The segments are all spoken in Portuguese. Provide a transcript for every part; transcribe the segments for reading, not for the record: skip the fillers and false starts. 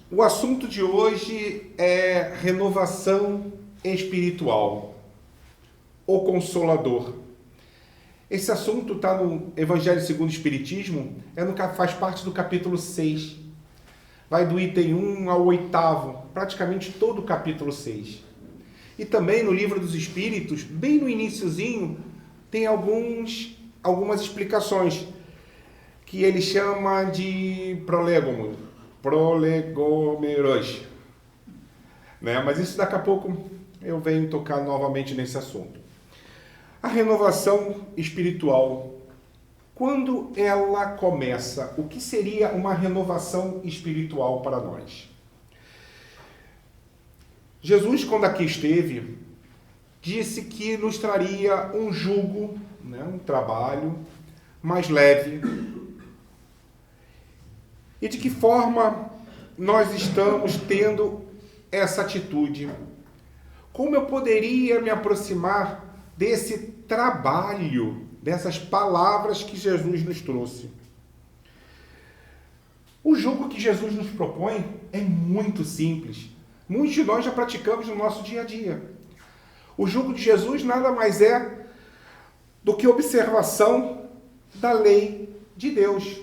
O assunto de hoje é renovação espiritual, o Consolador. Esse assunto está no Evangelho segundo o Espiritismo, faz parte do capítulo 6. Vai do item 1 ao 8º, praticamente todo o capítulo 6. E também no Livro dos Espíritos, bem no iniciozinho, tem algumas explicações, que ele chama de prolegômeros, né? Mas isso daqui a pouco eu venho tocar novamente nesse assunto. A renovação espiritual, quando ela começa, o que seria uma renovação espiritual para nós? Jesus, quando aqui esteve, disse que nos traria um jugo, né, um trabalho mais leve. E de que forma nós estamos tendo essa atitude? Como eu poderia me aproximar desse trabalho, dessas palavras que Jesus nos trouxe? O jugo que Jesus nos propõe é muito simples. Muitos de nós já praticamos no nosso dia a dia. O jugo de Jesus nada mais é do que observação da lei de Deus,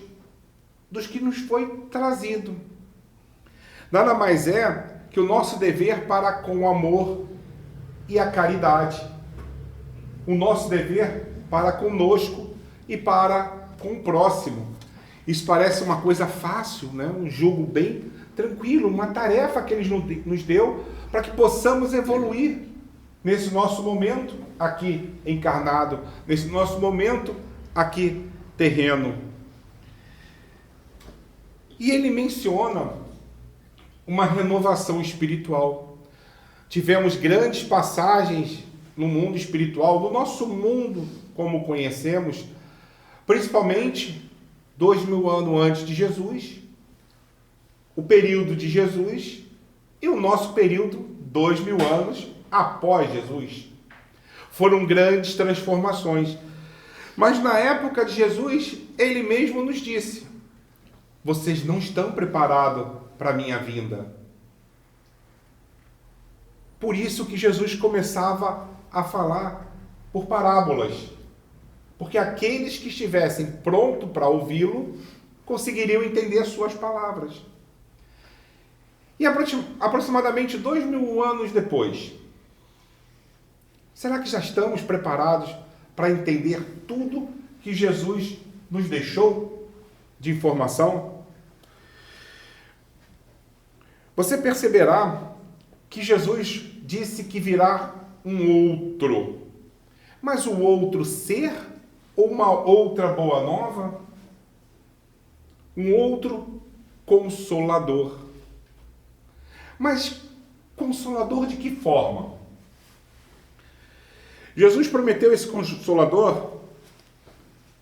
dos que nos foi trazido. Nada mais é que o nosso dever para com o amor e a caridade. O nosso dever para conosco e para com o próximo. Isso parece uma coisa fácil, né? Um jugo bem tranquilo, uma tarefa que Ele nos deu para que possamos evoluir nesse nosso momento aqui encarnado, nesse nosso momento aqui terreno. E ele menciona uma renovação espiritual. Tivemos grandes passagens no mundo espiritual, no nosso mundo como conhecemos, principalmente 2000 anos antes de Jesus, o período de Jesus e o nosso período 2000 anos após Jesus. Foram grandes transformações. Mas na época de Jesus, ele mesmo nos disse: vocês não estão preparados para a minha vinda. Por isso que Jesus começava a falar por parábolas. Porque aqueles que estivessem prontos para ouvi-lo, conseguiriam entender as suas palavras. E aproximadamente 2000 anos depois, será que já estamos preparados para entender tudo que Jesus nos deixou de informação? Você perceberá que Jesus disse que virá um outro. Mas o outro ser ou uma outra boa nova? Um outro consolador. Mas consolador de que forma? Jesus prometeu esse consolador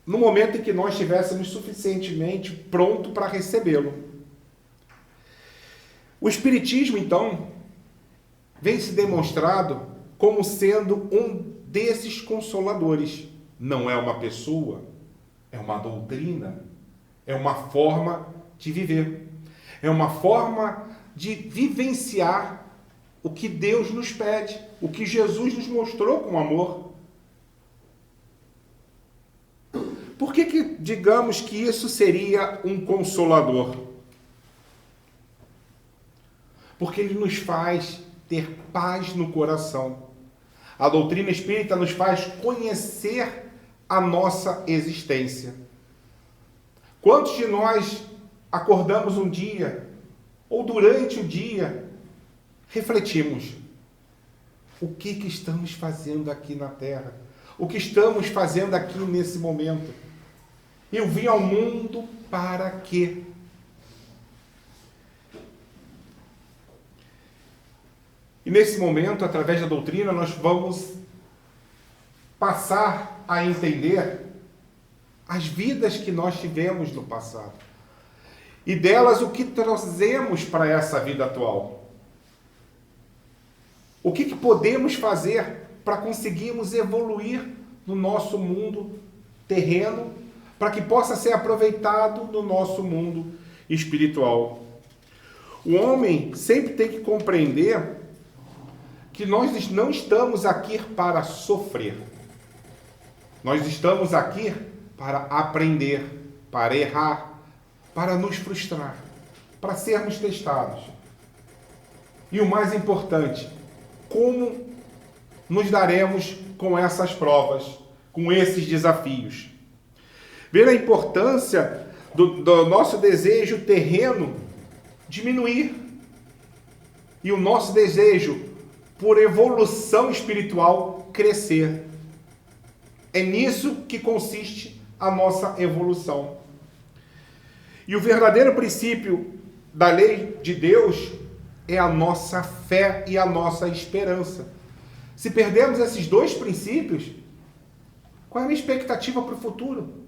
no momento em que nós estivéssemos suficientemente prontos para recebê-lo. O Espiritismo, então, vem se demonstrado como sendo um desses consoladores. Não é uma pessoa, é uma doutrina, é uma forma de viver, é uma forma de vivenciar o que Deus nos pede, o que Jesus nos mostrou com amor. Por que digamos que isso seria um consolador? Porque ele nos faz ter paz no coração. A doutrina espírita nos faz conhecer a nossa existência. Quantos de nós acordamos um dia, ou durante o dia, refletimos: o que estamos fazendo aqui na Terra? O que estamos fazendo aqui nesse momento? Eu vim ao mundo para quê? E nesse momento, através da doutrina, nós vamos passar a entender as vidas que nós tivemos no passado. E delas, o que trazemos para essa vida atual. O que podemos fazer para conseguirmos evoluir no nosso mundo terreno, para que possa ser aproveitado no nosso mundo espiritual. O homem sempre tem que compreender que nós não estamos aqui para sofrer. Nós estamos aqui para aprender, para errar, para nos frustrar, para sermos testados. E o mais importante, como nos daremos com essas provas, com esses desafios. Ver a importância do nosso desejo terreno diminuir e o nosso desejo por evolução espiritual crescer. É nisso que consiste a nossa evolução. E o verdadeiro princípio da lei de Deus é a nossa fé e a nossa esperança. Se perdermos esses dois princípios, qual é a minha expectativa para o futuro?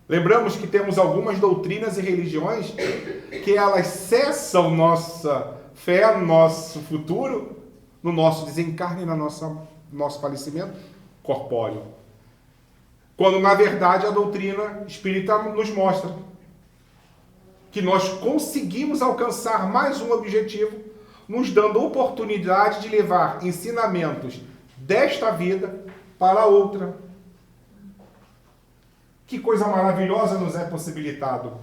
Lembramos que temos algumas doutrinas e religiões que elas cessam nossa fé, nosso futuro, no nosso desencarne, no nosso falecimento corpóreo. Quando, na verdade, a doutrina espírita nos mostra que nós conseguimos alcançar mais um objetivo, nos dando a oportunidade de levar ensinamentos desta vida para outra. Que coisa maravilhosa nos é possibilitado.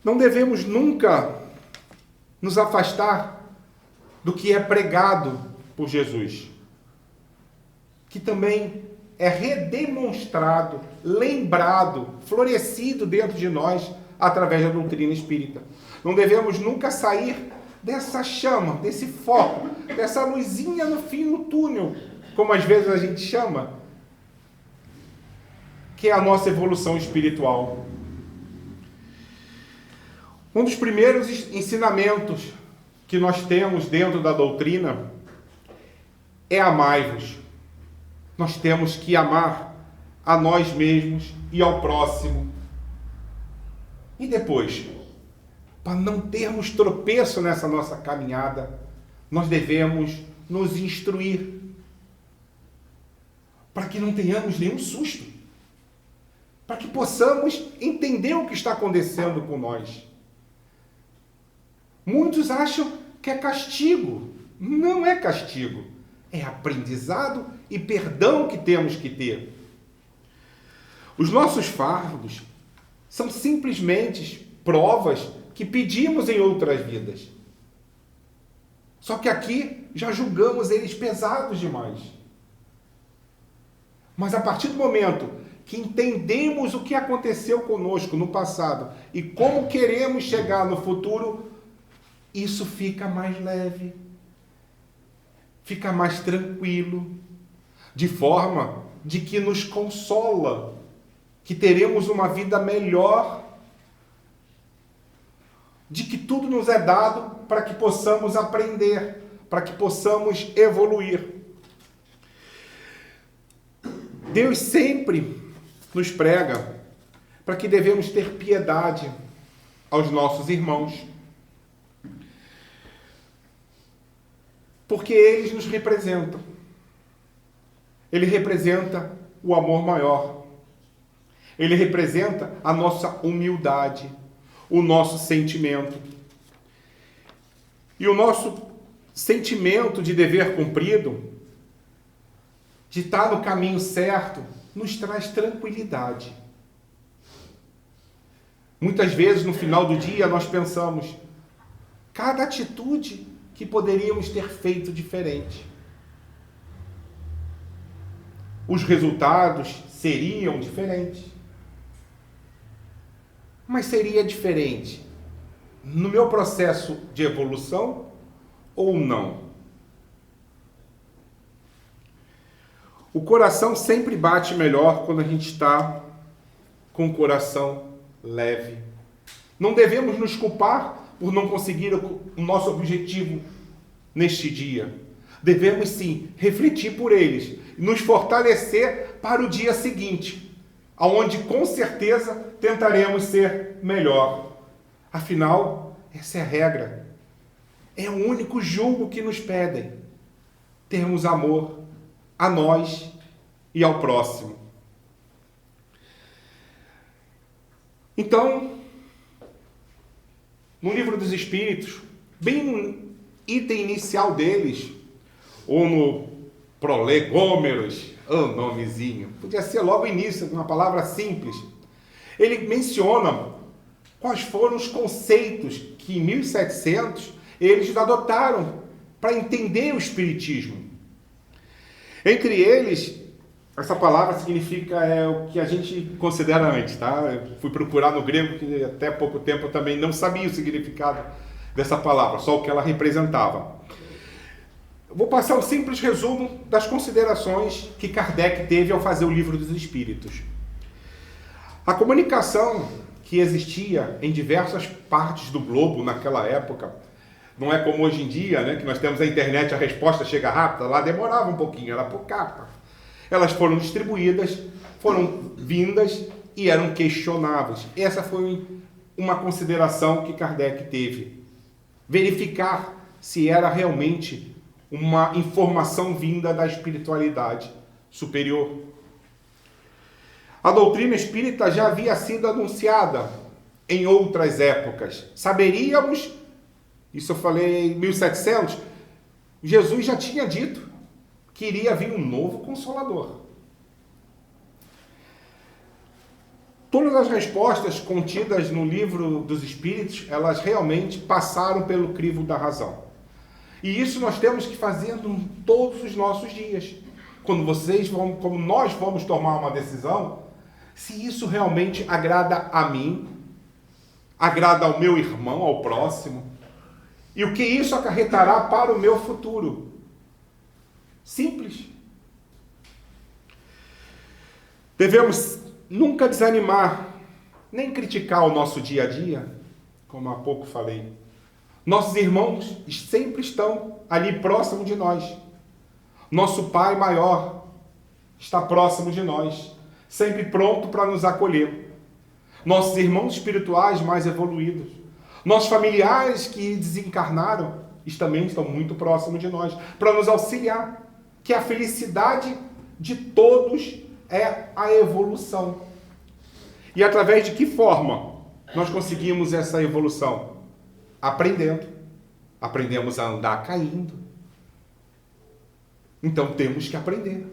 Não devemos nunca nos afastar do que é pregado por Jesus, que também é redemonstrado, lembrado, florescido dentro de nós através da doutrina espírita. Não devemos nunca sair dessa chama, desse foco, dessa luzinha no fim do túnel, como às vezes a gente chama, que é a nossa evolução espiritual. Um dos primeiros ensinamentos que nós temos dentro da doutrina é amai-vos. Nós temos que amar a nós mesmos e ao próximo. E depois, para não termos tropeço nessa nossa caminhada, nós devemos nos instruir, para que não tenhamos nenhum susto, para que possamos entender o que está acontecendo com nós. Muitos acham que é castigo. Não é castigo. É aprendizado e perdão que temos que ter. Os nossos fardos são simplesmente provas que pedimos em outras vidas. Só que aqui já julgamos eles pesados demais. Mas a partir do momento que entendemos o que aconteceu conosco no passado e como queremos chegar no futuro, isso fica mais leve, fica mais tranquilo, de forma de que nos consola, que teremos uma vida melhor, de que tudo nos é dado para que possamos aprender, para que possamos evoluir. Deus sempre nos prega para que devemos ter piedade aos nossos irmãos, porque eles nos representam. Ele representa o amor maior. Ele representa a nossa humildade, o nosso sentimento. E o nosso sentimento de dever cumprido, de estar no caminho certo, nos traz tranquilidade. Muitas vezes, no final do dia, nós pensamos, cada atitude que poderíamos ter feito diferente. Os resultados seriam diferentes. Mas seria diferente no meu processo de evolução ou não? O coração sempre bate melhor quando a gente está com o coração leve. Não devemos nos culpar por não conseguir o nosso objetivo neste dia. Devemos sim refletir por eles e nos fortalecer para o dia seguinte, aonde com certeza tentaremos ser melhor. Afinal, essa é a regra. É o único julgo que nos pedem. Termos amor a nós e ao próximo. Então, no Livro dos Espíritos, bem no item inicial deles, ou no Prolegômeros, nomezinho, podia ser logo o início, uma palavra simples. Ele menciona quais foram os conceitos que em 1700 eles adotaram para entender o Espiritismo. Entre eles, essa palavra significa o que a gente considera antes, tá? Eu fui procurar no grego, que até pouco tempo eu também não sabia o significado dessa palavra, só o que ela representava. Eu vou passar um simples resumo das considerações que Kardec teve ao fazer o Livro dos Espíritos. A comunicação que existia em diversas partes do globo naquela época, não é como hoje em dia, né, que nós temos a internet, a resposta chega rápida, lá demorava um pouquinho, era por carta. Elas foram distribuídas, foram vindas e eram questionáveis. Essa foi uma consideração que Kardec teve. Verificar se era realmente uma informação vinda da espiritualidade superior. A doutrina espírita já havia sido anunciada em outras épocas. Saberíamos, isso eu falei em 1700, Jesus já tinha dito que iria vir um novo Consolador. Todas as respostas contidas no Livro dos Espíritos, elas realmente passaram pelo crivo da razão. E isso nós temos que fazer em todos os nossos dias. Quando nós vamos tomar uma decisão, se isso realmente agrada a mim, agrada ao meu irmão, ao próximo, e o que isso acarretará para o meu futuro. Simples. Devemos nunca desanimar, nem criticar o nosso dia a dia, como há pouco falei. Nossos irmãos sempre estão ali próximo de nós. Nosso Pai maior está próximo de nós, sempre pronto para nos acolher. Nossos irmãos espirituais mais evoluídos, nossos familiares que desencarnaram, também estão muito próximos de nós, para nos auxiliar, que a felicidade de todos é a evolução. E através de que forma nós conseguimos essa evolução? Aprendendo. Aprendemos a andar caindo. Então temos que aprender.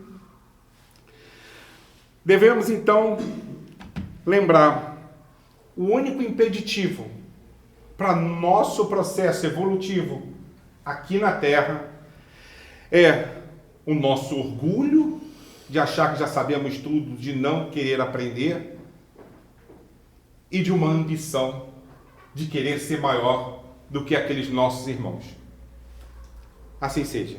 Devemos então lembrar, o único impeditivo para nosso processo evolutivo aqui na Terra é o nosso orgulho de achar que já sabemos tudo, de não querer aprender, e de uma ambição de querer ser maior do que aqueles nossos irmãos. Assim seja.